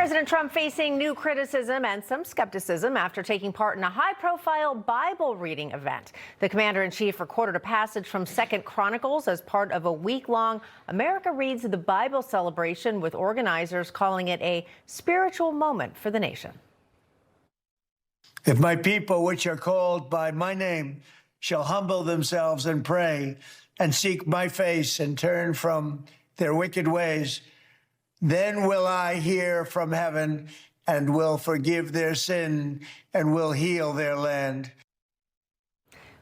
President Trump facing new criticism and some skepticism after taking part in a high-profile Bible reading event. The commander-in-chief recorded a passage from 2 Chronicles as part of a week-long America Reads the Bible celebration, with organizers calling it a spiritual moment for the nation. If my people, which are called by my name, shall humble themselves and pray and seek my face and turn from their wicked ways, then will I hear from heaven and will forgive their sin and will heal their land.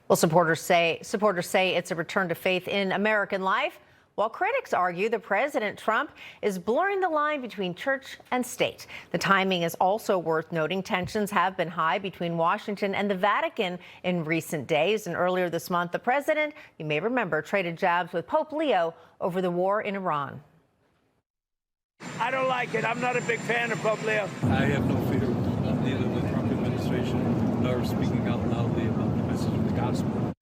Well, supporters say it's a return to faith in American life, while critics argue that President Trump is blurring the line between church and state. The timing is also worth noting. Tensions have been high between Washington and the Vatican in recent days. And earlier this month, the president, you may remember, traded jabs with Pope Leo over the war in Iran. I don't like it. I'm not a big fan of Pope Leo. I have no fear of neither the Trump administration nor speaking out loudly about the message of the gospel.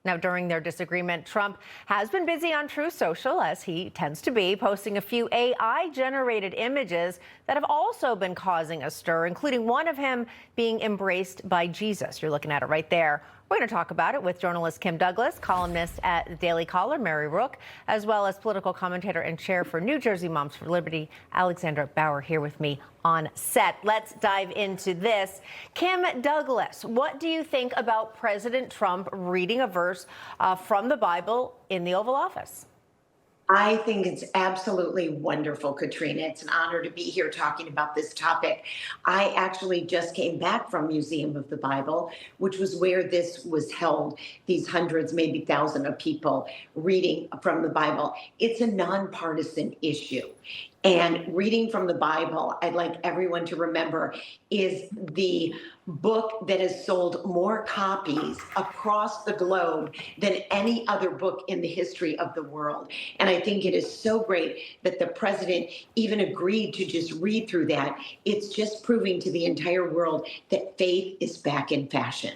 Now, during their disagreement, Trump has been busy on Truth Social, as he tends to be, posting a few AI-generated images that have also been causing a stir, including one of him being embraced by Jesus. You're looking at it right there. We're going to talk about it with journalist Kim Douglas, columnist at the Daily Caller, Mary Rooke, as well as political commentator and chair for New Jersey Moms for Liberty, Alexandra Bougher, here with me on set. Let's dive into this. Kim Douglas, what do you think about President Trump reading a verse from the Bible in the Oval Office? I think it's absolutely wonderful, Katrina. It's an honor to be here talking about this topic. I actually just came back from Museum of the Bible, which was where this was held, these hundreds, maybe thousands of people reading from the Bible. It's a nonpartisan issue. And reading from the Bible, I'd like everyone to remember, is the book that has sold more copies across the globe than any other book in the history of the world. And I think it is so great that the president even agreed to just read through that. It's just proving to the entire world that faith is back in fashion.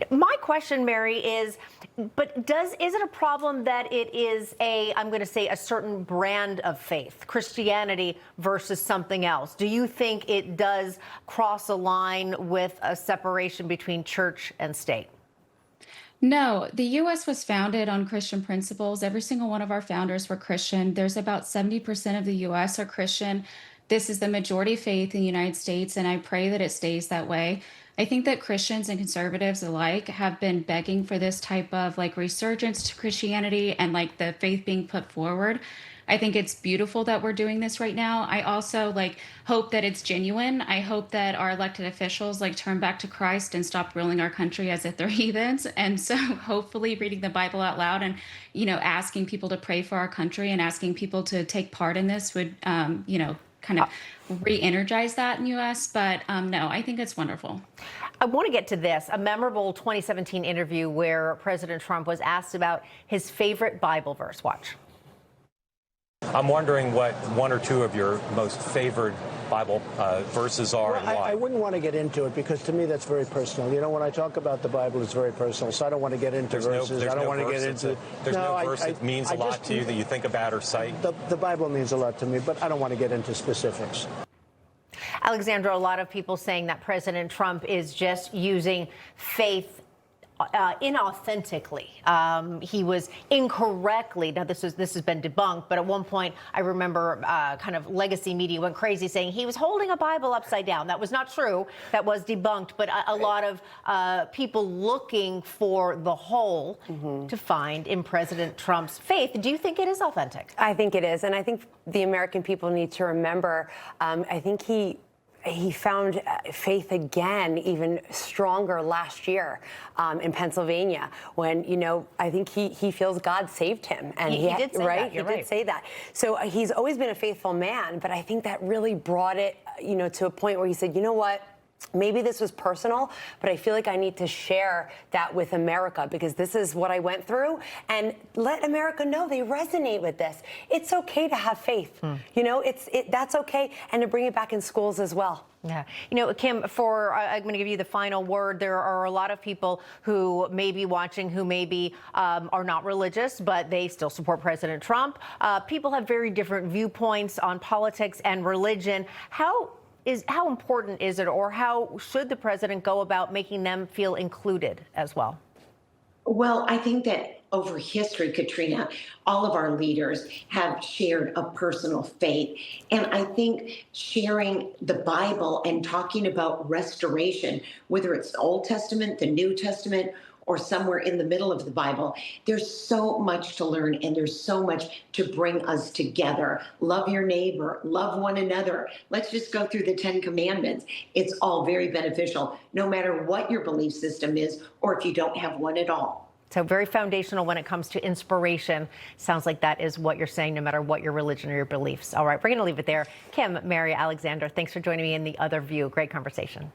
My question, Mary, is it a problem that it is I'm going to say, a certain brand of faith, Christianity versus something else? Do you think it does cross a line with a separation between church and state? No, the U.S. was founded on Christian principles. Every single one of our founders were Christian. There's about 70% of the U.S. are Christian. This is the majority faith in the United States, and I pray that it stays that way. I think that Christians and conservatives alike have been begging for this type of resurgence to Christianity and the faith being put forward. I think it's beautiful that we're doing this right now. I also hope that it's genuine. I hope that our elected officials turn back to Christ and stop ruling our country as if they're heathens. And so hopefully reading the Bible out loud and, asking people to pray for our country and asking people to take part in this would, kind of re-energize that in the U.S. But no, I think it's wonderful. I want to get to this, a memorable 2017 interview where President Trump was asked about his favorite Bible verse. Watch. I'm wondering what one or two of your most favored Bible verses are, and why. I wouldn't want to get into it because to me that's very personal. When I talk about the Bible, it's very personal, so I don't want to get into verses. I don't want to get into. There's no verse that means a lot to you that you think about or cite? The Bible means a lot to me, but I don't want to get into specifics. Alexandra, a lot of people saying that President Trump is just using faith inauthentically. He was incorrectly, now this has been debunked, but at one point I remember kind of legacy media went crazy saying he was holding a Bible upside down. That was not true. That was debunked. But a lot of people looking for the hole to find in President Trump's faith. Do you think it is authentic? I think it is. And I think the American people need to remember, I think he found faith again, even stronger last year in Pennsylvania when, I think he feels God saved him. And he did say that. He did say that. So he's always been a faithful man, but I think that really brought it, to a point where he said, you know what? maybe this was personal, but I feel like I need to share that with America because this is what I went through, and let America know they resonate with this. It's okay to have faith. You know, that's okay, and to bring it back in schools as well. Yeah. You know, Kim, I'm going to give you the final word. There are a lot of people who may be watching who maybe are not religious, but they still support President Trump. People have very different viewpoints on politics and religion. How important is it, or how should the president go about making them feel included as well? Well, I think that over history, Katrina, all of our leaders have shared a personal faith. And I think sharing the Bible and talking about restoration, whether it's the Old Testament, the New Testament, or somewhere in the middle of the Bible, there's so much to learn and there's so much to bring us together. Love your neighbor, love one another. Let's just go through the 10 Commandments. It's all very beneficial, no matter what your belief system is or if you don't have one at all. So very foundational when it comes to inspiration. Sounds like that is what you're saying, no matter what your religion or your beliefs. All right, we're going to leave it there. Kim, Mary, Alexandra, thanks for joining me in The Other View. Great conversation.